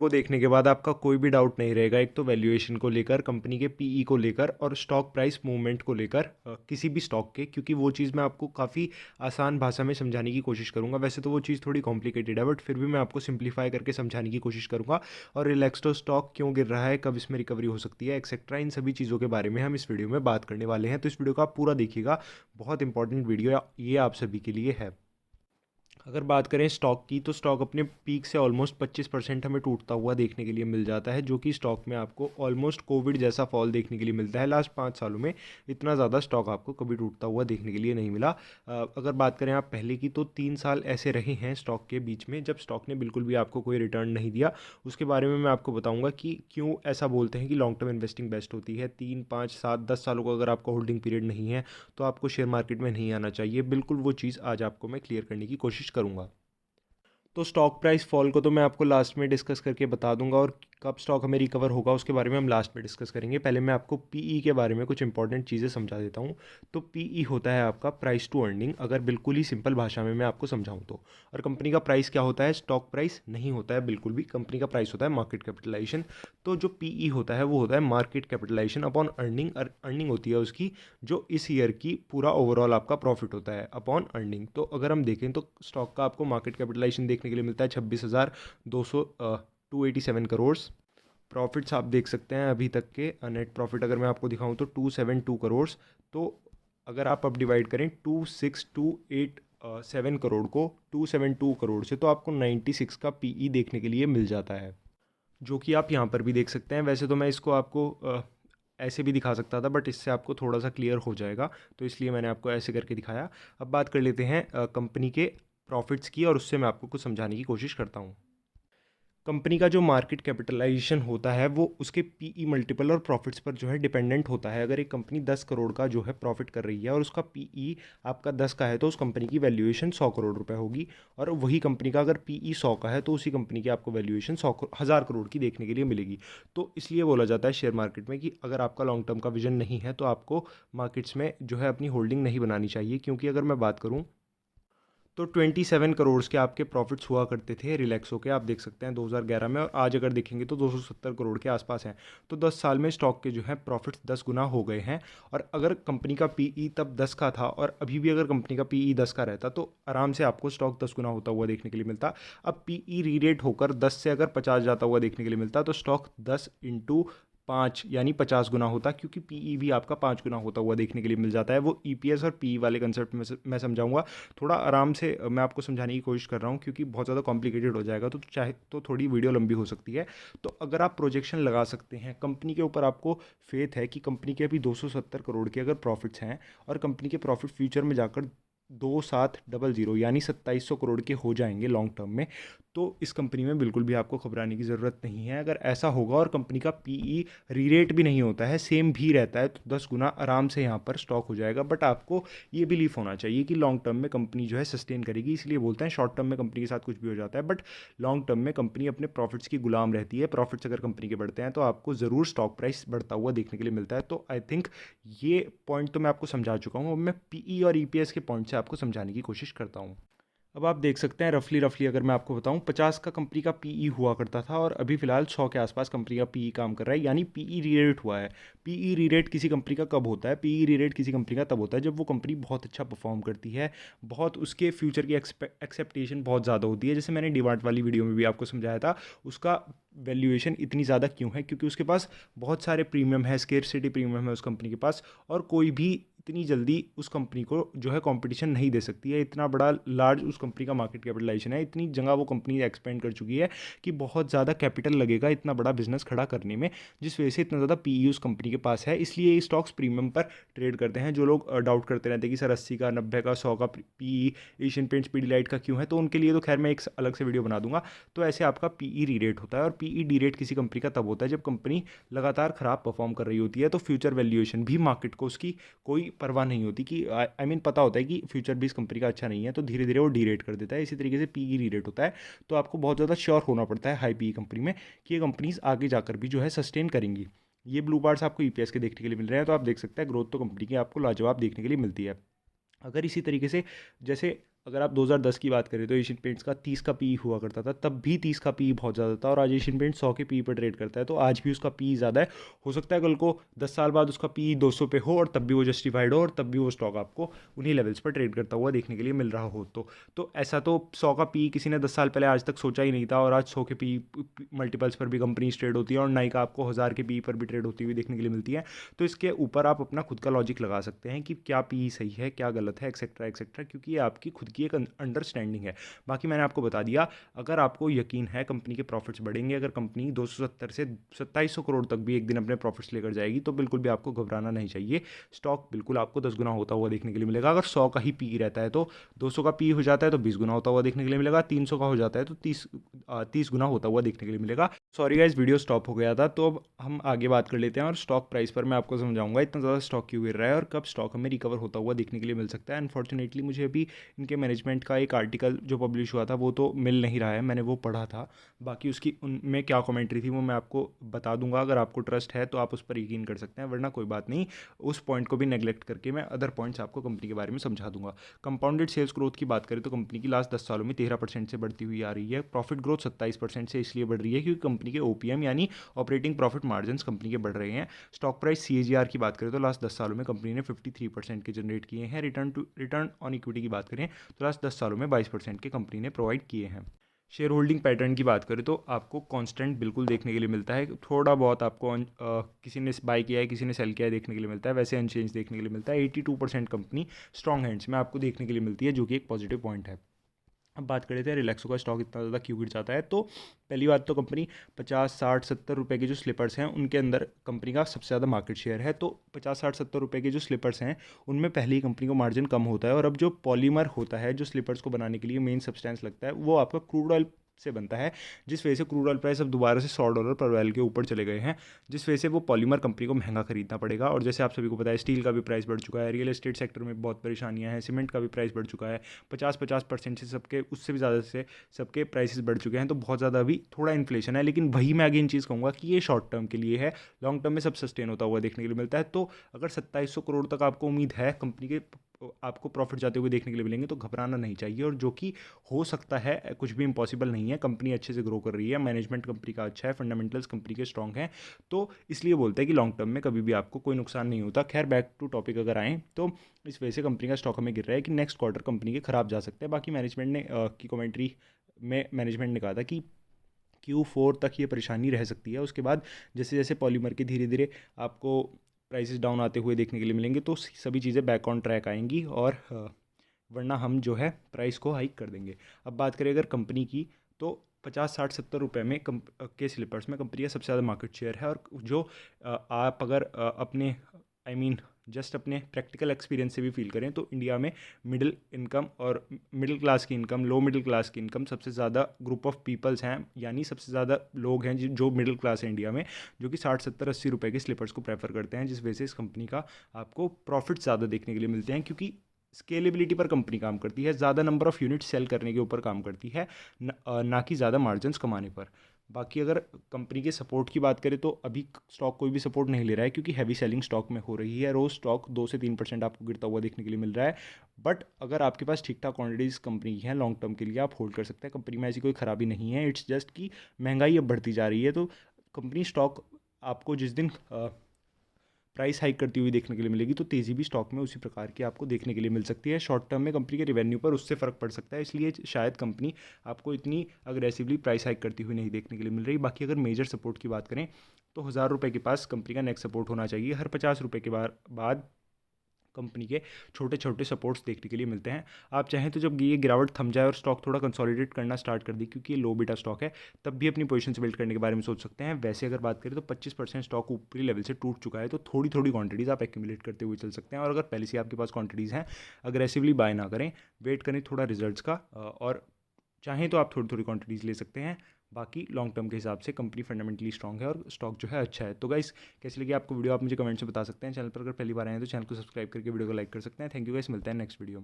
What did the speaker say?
को देखने के बाद आपका कोई भी डाउट नहीं रहेगा। एक तो वैल्यूएशन को लेकर, कंपनी के पीई को लेकर और स्टॉक प्राइस मूवमेंट को लेकर, किसी भी स्टॉक के, क्योंकि वो चीज़ मैं आपको काफ़ी आसान भाषा में समझाने की कोशिश करूँगा। वैसे तो वो चीज़ थोड़ी कॉम्प्लिकेटेड है, बट फिर भी मैं आपको सिंप्लीफाई करके समझाने की कोशिश करूँगा। और रिलैक्सो स्टॉक क्यों गिर रहा है, कब इसमें रिकवरी हो सकती है, एक्सेट्रा, इन सभी चीज़ों के बारे में हम इस वीडियो में बात करने वाले हैं। तो इस वीडियो को आप पूरा देखिएगा, बहुत इंपॉर्टेंट वीडियो ये आप सभी के लिए है। अगर बात करें स्टॉक की, तो स्टॉक अपने पीक से ऑलमोस्ट 25% हमें टूटता हुआ देखने के लिए मिल जाता है, जो कि स्टॉक में आपको ऑलमोस्ट कोविड जैसा फॉल देखने के लिए मिलता है। लास्ट 5 सालों में इतना ज़्यादा स्टॉक आपको कभी टूटता हुआ देखने के लिए नहीं मिला। अगर बात करें आप पहले की, तो 3 साल ऐसे रहे हैं स्टॉक के बीच में जब स्टॉक ने बिल्कुल भी आपको कोई रिटर्न नहीं दिया। उसके बारे में मैं आपको बताऊंगा कि क्यों ऐसा बोलते हैं कि लॉन्ग टर्म इन्वेस्टिंग बेस्ट होती है। 3, 5, 7, 10 सालों का अगर आपका होल्डिंग पीरियड नहीं है तो आपको शेयर मार्केट में नहीं आना चाहिए। बिल्कुल वो चीज़ आज आपको मैं क्लियर करने की कोशिश करूँगा। तो स्टॉक प्राइस फॉल को तो मैं आपको लास्ट में डिस्कस करके बता दूंगा, और कब स्टॉक हमें रिकवर होगा उसके बारे में हम लास्ट में डिस्कस करेंगे। पहले मैं आपको पीई के बारे में कुछ इंपॉर्टेंट चीज़ें समझा देता हूँ। तो पीई होता है आपका प्राइस टू अर्निंग, अगर बिल्कुल ही सिंपल भाषा में मैं आपको समझाऊँ तो। और कंपनी का प्राइस क्या होता है? स्टॉक प्राइस नहीं होता है बिल्कुल भी। कंपनी का प्राइस होता है मार्केट कैपिटलाइजेशन। तो जो पीई होता है वो होता है market capitalisation upon earning. Earning होती है उसकी जो इस ईयर की पूरा ओवरऑल आपका प्रॉफिट होता है अपॉन अर्निंग। तो अगर हम देखें तो स्टॉक का आपको मार्केट कैपिटलाइजेशन देखने के लिए मिलता है 26,200 287 करोड़। प्रॉफिट्स आप देख सकते हैं अभी तक के, नेट प्रॉफिट अगर मैं आपको दिखाऊं तो 272 करोड़। तो अगर आप अब डिवाइड करें 26,287 करोड़ को 272 करोड़ से, तो आपको 96 का पीई देखने के लिए मिल जाता है, जो कि आप यहाँ पर भी देख सकते हैं। वैसे तो मैं इसको आपको ऐसे भी दिखा सकता था, बट इससे आपको थोड़ा सा क्लियर हो जाएगा, तो इसलिए मैंने आपको ऐसे करके दिखाया। अब बात कर लेते हैं कंपनी के प्रॉफिट्स की, और उससे मैं आपको कुछ समझाने की कोशिश करता हूँ। कंपनी का जो मार्केट कैपिटलाइजेशन होता है वो उसके पीई मल्टीपल और प्रॉफिट्स पर जो है डिपेंडेंट होता है। अगर एक कंपनी 10 करोड़ का जो है प्रॉफिट कर रही है और उसका पीई आपका 10 का है, तो उस कंपनी की वैल्यूएशन 100 करोड़ रुपए होगी। और वही कंपनी का अगर पीई 100 का है, तो उसी कंपनी की आपको वैल्यूएशन 1,000 करोड़ की देखने के लिए मिलेगी। तो इसलिए बोला जाता है शेयर मार्केट में कि अगर आपका लॉन्ग टर्म का विजन नहीं है तो आपको मार्केट्स में जो है अपनी होल्डिंग नहीं बनानी चाहिए। क्योंकि अगर मैं बात करूँ तो 27 करोड़ के आपके प्रॉफिट्स हुआ करते थे रिलैक्सो के, आप देख सकते हैं 2011 में, और आज अगर देखेंगे तो 270 करोड़ के आसपास हैं। तो 10 साल में स्टॉक के जो है प्रॉफिट्स 10 गुना हो गए हैं। और अगर कंपनी का पीई तब 10 का था और अभी भी अगर कंपनी का पीई 10 का रहता, तो आराम से आपको स्टॉक 10 गुना होता हुआ देखने के लिए मिलता। अब पीई री रेट होकर 10 से अगर 50 जाता हुआ देखने के लिए मिलता, तो स्टॉक 10 × 5 यानी 50 गुना होता, क्योंकि पीई भी आपका 5 गुना होता हुआ देखने के लिए मिल जाता है। वो ईपीएस और पीई वाले कंसेप्ट में मैं समझाऊंगा। थोड़ा आराम से मैं आपको समझाने की कोशिश कर रहा हूँ, क्योंकि बहुत ज़्यादा कॉम्प्लिकेटेड हो जाएगा तो चाहे तो थोड़ी वीडियो लंबी हो सकती है। तो अगर आप प्रोजेक्शन लगा सकते हैं, कंपनी के ऊपर आपको फेथ है कि कंपनी के अभी 270 करोड़ के अगर प्रॉफिट्स हैं और कंपनी के प्रॉफिट फ्यूचर में जाकर 2700 यानी 2700 करोड़ के हो जाएंगे लॉन्ग टर्म में, तो इस कंपनी में बिल्कुल भी आपको घबराने की ज़रूरत नहीं है। अगर ऐसा होगा और कंपनी का पीई री रेट भी नहीं होता है, सेम भी रहता है, तो 10 गुना आराम से यहाँ पर स्टॉक हो जाएगा। बट आपको ये बिलीफ होना चाहिए कि लॉन्ग टर्म में कंपनी जो है सस्टेन करेगी। इसलिए बोलते हैं शॉर्ट टर्म में कंपनी के साथ कुछ भी हो जाता है, बट लॉन्ग टर्म में कंपनी अपने प्रॉफिट्स की गुलाम रहती है। प्रॉफिट्स अगर कंपनी के बढ़ते हैं तो आपको ज़रूर स्टॉक प्राइस बढ़ता हुआ देखने के लिए मिलता है। तो आई थिंक ये पॉइंट तो मैं आपको समझा चुका हूँ। अब मैं पीई और ईपीएस के पॉइंट से आपको समझाने की कोशिश करता हूँ। अब आप देख सकते हैं रफली रफली अगर मैं आपको बताऊं, 50 का कंपनी का पीई हुआ करता था और अभी फिलहाल 100 के आसपास कंपनी का पीई काम कर रहा है, यानी पीई री रेट हुआ है। पीई री रेट किसी कंपनी का कब होता है? पीई री रेट किसी कंपनी का तब होता है जब वो कंपनी बहुत अच्छा परफॉर्म करती है, बहुत उसके फ्यूचर की एक्सेप्टेशन बहुत ज़्यादा होती है। जैसे मैंने डिमांड वाली वीडियो में भी आपको समझाया था, उसका वैल्यूएशन इतनी ज़्यादा क्यों है? क्योंकि उसके पास बहुत सारे प्रीमियम है, स्केर्सिटी प्रीमियम है उस कंपनी के पास, और कोई भी इतनी जल्दी उस कंपनी को जो है कंपटीशन नहीं दे सकती है। इतना बड़ा लार्ज उस कंपनी का मार्केट कैपिटलाइजेशन है, इतनी जगह वो कंपनी एक्सपेंड कर चुकी है कि बहुत ज़्यादा कैपिटल लगेगा इतना बड़ा बिजनेस खड़ा करने में, जिस वजह से इतना ज़्यादा पीई उस कंपनी के पास है। इसलिए ये स्टॉक्स प्रीमियम पर ट्रेड करते हैं। जो लोग डाउट करते रहते हैं कि सर 80 का, 90 का, 100 का पीई एशियन पेंट्स पीडीलाइट का क्यों है, तो उनके लिए तो खैर मैं एक अलग से वीडियो बना दूंगा। तो ऐसे आपका पीई री रेट होता है, और पीई डी रेट किसी कंपनी का तब होता है जब कंपनी लगातार खराब परफॉर्म कर रही होती है। तो फ्यूचर वैल्यूएशन भी मार्केट को उसकी कोई परवाह नहीं होती कि आई मीन पता होता है कि फ्यूचर भी इस कंपनी का अच्छा नहीं है, तो धीरे धीरे वो डी रेट कर देता है। इसी तरीके से पीई री रेट होता है। तो आपको बहुत ज़्यादा श्योर होना पड़ता है हाई पीई कंपनी में कि ये कंपनीज आगे जाकर भी जो है सस्टेन करेंगी। ये ब्लू बार्स आपको ईपीएस के देखने के लिए मिल रहे हैं, तो आप देख सकते हैं ग्रोथ तो कंपनी की आपको लाजवाब देखने के लिए मिलती है। अगर इसी तरीके से, जैसे अगर आप 2010 की बात करें तो एशियन पेंट्स का 30 का पी हुआ करता था, तब भी 30 का पी बहुत ज़्यादा था, और आज एशियन पेंट्स 100 के पी पर ट्रेड करता है, तो आज भी उसका पी ज़्यादा है। हो सकता है कल को 10 साल बाद उसका पी 200 पे हो और तब भी वो जस्टिफाइड हो और तब भी वो स्टॉक आपको उन्हीं लेवल्स पर ट्रेड करता हुआ देखने के लिए मिल रहा हो। तो ऐसा तो 100 का पी किसी ने 10 साल पहले आज तक सोचा ही नहीं था, और आज 100 के पी मल्टीपल्स पर भी कंपनीज ट्रेड होती है, और नाइका आपको 1000 के पी पर भी ट्रेड होती हुई देखने के लिए मिलती है। तो इसके ऊपर आप अपना खुद का लॉजिक लगा सकते हैं कि क्या पी सही है, क्या गलत है, एक्सेट्रा एक्सेट्रा, क्योंकि ये आपकी खुद की एक अंडरस्टैंडिंग है। बाकी मैंने आपको बता दिया, अगर आपको यकीन है कंपनी के प्रॉफिट्स बढ़ेंगे, अगर कंपनी 270 से 2700 करोड़ तक भी एक दिन अपने प्रॉफिट्स लेकर जाएगी, तो बिल्कुल भी आपको घबराना नहीं चाहिए। स्टॉक बिल्कुल आपको 10 गुना होता हुआ देखने के लिए मिलेगा। अगर 100 का ही पी रहता है तो 200 का पी हो जाता है तो 20 गुना होता हुआ देखने के लिए मिलेगा, 300 का हो जाता है तो 30 गुना होता हुआ देखने के लिए मिलेगा। सॉरी गाइस, वीडियो स्टॉप हो गया था, तो अब हम आगे बात कर लेते हैं और स्टॉक प्राइस पर मैं आपको समझाऊंगा इतना ज़्यादा स्टॉक क्यों गिर रहा है और कब स्टॉक हमें रिकवर होता हुआ देखने के लिए मिल सकता है। अनफॉर्चुनेटली मुझे अभी इनके मैनेजमेंट का एक आर्टिकल जो पब्लिश हुआ था वो तो मिल नहीं रहा है, मैंने वो पढ़ा था। बाकी उसकी उनमें क्या कमेंट्री थी वो मैं आपको बता दूंगा, अगर आपको ट्रस्ट है तो आप उस पर यकीन कर सकते हैं, वरना कोई बात नहीं, उस पॉइंट को भी नेगलेक्ट करके मैं अदर पॉइंट्स आपको कंपनी के बारे में समझा दूंगा। कंपाउंडेड सेल्स ग्रोथ की बात करें तो कंपनी की लास्ट 10 सालों में 13% से बढ़ती हुई आ रही है। प्रॉफिट ग्रोथ 27% से इसलिए बढ़ रही है क्योंकि कंपनी के ओपीएम यानी ऑपरेटिंग प्रॉफिट मार्जिन्स कंपनी के बढ़ रहे हैं। स्टॉक प्राइस सीएजीआर की बात करें तो लास्ट 10 सालों में कंपनी ने 53% के जनरेट किए हैं। रिटर्न ऑन इक्विटी की बात करें तो लास्ट 10 सालों में 22% के कंपनी ने प्रोवाइड किए हैं। शेयर होल्डिंग पैटर्न की बात करें तो आपको कांस्टेंट बिल्कुल देखने के लिए मिलता है, थोड़ा बहुत आपको किसी ने बाई किया है किसी ने सेल किया है देखने के लिए मिलता है, वैसे अनचेंज देखने के लिए मिलता है। 82% कंपनी स्ट्रॉन्ग हैंड्स में आपको देखने के लिए मिलती है, जो कि एक पॉजिटिव पॉइंट है। अब बात कर लेते हैं रिलैक्सो का स्टॉक इतना ज़्यादा क्यों गिर जाता है। तो पहली बात तो कंपनी 50 60 70 रुपए के जो स्लीपर्स हैं उनके अंदर कंपनी का सबसे ज़्यादा मार्केट शेयर है। तो 50 60 70 रुपए के जो स्लीपर्स हैं उनमें पहले ही कंपनी को मार्जिन कम होता है, और अब जो पॉलीमर होता है जो स्लीपर्स को बनाने के लिए मेन सब्सटेंस लगता है वो आपका क्रूड ऑयल से बनता है, जिस वजह से क्रूड ऑयल प्राइस अब दोबारा से $100 पर बैरल के ऊपर चले गए हैं, जिस वजह से वो पॉलीमर कंपनी को महंगा खरीदना पड़ेगा। और जैसे आप सभी को पता है स्टील का भी प्राइस बढ़ चुका है, रियल एस्टेट सेक्टर में बहुत परेशानियां हैं, सीमेंट का भी प्राइस बढ़ चुका है, 50% से सबके उससे भी ज़्यादा से सबके प्राइसेस बढ़ चुके हैं। तो बहुत ज़्यादा अभी थोड़ा इन्फ्लेशन है, लेकिन वही मैं अगेन चीज़ कहूँगा कि ये शॉर्ट टर्म के लिए है, लॉन्ग टर्म में सब सस्टेन होता हुआ देखने के लिए मिलता है। तो अगर 2700 करोड़ तक आपको उम्मीद है कंपनी के आपको प्रॉफिट जाते हुए देखने के लिए मिलेंगे तो घबराना नहीं चाहिए, और जो कि हो सकता है, कुछ भी इम्पॉसिबल नहीं है। कंपनी अच्छे से ग्रो कर रही है, मैनेजमेंट कंपनी का अच्छा है, फंडामेंटल्स कंपनी के स्ट्रॉन्ग हैं, तो इसलिए बोलते हैं कि लॉन्ग टर्म में कभी भी आपको कोई नुकसान नहीं होता। खैर बैक टू टॉपिक अगर आएँ तो इस वजह से कंपनी का स्टॉक हमें गिर रहा है कि नेक्स्ट क्वार्टर कंपनी के खराब जा सकते हैं। बाकी मैनेजमेंट ने की कमेंट्री में मैनेजमेंट ने कहा था कि Q4 तक ये परेशानी रह सकती है, उसके बाद जैसे जैसे पॉलीमर के धीरे धीरे आपको प्राइसेस डाउन आते हुए देखने के लिए मिलेंगे तो सभी चीज़ें बैक ऑन ट्रैक आएंगी, और वरना हम जो है प्राइस को हाइक कर देंगे। अब बात करें अगर कंपनी की, तो 50 60 70 रुपए में के स्लीपर्स में कंपनी का सबसे ज़्यादा मार्केट शेयर है, और जो आप अगर अपने जस्ट अपने प्रैक्टिकल एक्सपीरियंस से भी फील करें तो इंडिया में मिडिल इनकम और मिडिल क्लास की इनकम, लो मिडिल क्लास की इनकम सबसे ज़्यादा ग्रुप ऑफ पीपल्स हैं, यानी सबसे ज़्यादा लोग हैं जो मिडिल क्लास है इंडिया में, जो कि 60 70 80 रुपए के स्लीपर्स को प्रेफर करते हैं, जिस वजह से इस कंपनी का आपको प्रॉफिट ज़्यादा देखने के लिए मिलते हैं, क्योंकि स्केलेबिलिटी पर कंपनी काम करती है, ज़्यादा नंबर ऑफ़ यूनिट सेल करने के ऊपर काम करती है, ना कि ज़्यादा मार्जिन्स कमाने पर। बाकी अगर कंपनी के सपोर्ट की बात करें तो अभी स्टॉक कोई भी सपोर्ट नहीं ले रहा है, क्योंकि हैवी सेलिंग स्टॉक में हो रही है, रोज़ स्टॉक 2 से 3% आपको गिरता हुआ देखने के लिए मिल रहा है। बट अगर आपके पास ठीक ठाक क्वांटिटीज़ कंपनी की हैं लॉन्ग टर्म के लिए, आप होल्ड कर सकते हैं। कंपनी में ऐसी कोई खराबी नहीं है, इट्स जस्ट कि महंगाई अब बढ़ती जा रही है, तो कंपनी स्टॉक आपको जिस दिन प्राइस हाइक करती हुई देखने के लिए मिलेगी तो तेज़ी भी स्टॉक में उसी प्रकार की आपको देखने के लिए मिल सकती है। शॉर्ट टर्म में कंपनी के रेवेन्यू पर उससे फ़र्क पड़ सकता है, इसलिए शायद कंपनी आपको इतनी अग्रेसिवली प्राइस हाइक करती हुई नहीं देखने के लिए मिल रही। बाकी अगर मेजर सपोर्ट की बात करें तो 1000 रुपये के पास कंपनी का नेक्स्ट सपोर्ट होना चाहिए। हर 50 रुपये के बाद कंपनी के छोटे छोटे सपोर्ट्स देखने के लिए मिलते हैं। आप चाहें तो जब ये गिरावट थम जाए और स्टॉक थोड़ा कंसोलिडेट करना स्टार्ट कर दी, क्योंकि ये लो बीटा स्टॉक है, तब भी अपनी पोजीशन से बिल्ड करने के बारे में सोच सकते हैं। वैसे अगर बात करें तो 25% स्टॉक ऊपरी लेवल से टूट चुका है, तो थोड़ी थोड़ी क्वांटिटीज़ आप एक्यूमुलेट करते हुए चल सकते हैं, और अगर पहले से आपके पास क्वांटिटीज़ हैं, अग्रेसिवली बाय ना करें, वेट करें थोड़ा रिजल्ट्स का, और चाहें तो आप थोड़ी थोड़ी क्वांटिटीज़ ले सकते हैं। बाकी लॉन्ग टर्म के हिसाब से कंपनी फंडामेंटली स्ट्रॉन्ग है और स्टॉक जो है अच्छा है। तो गाइस कैसी लगी आपको वीडियो, आप मुझे कमेंट्स में बता सकते हैं। चैनल पर अगर पहली बार आए हैं तो चैनल को सब्सक्राइब करके वीडियो को लाइक कर सकते हैं। थैंक यू गाइस, मिलते हैं नेक्स्ट वीडियो में।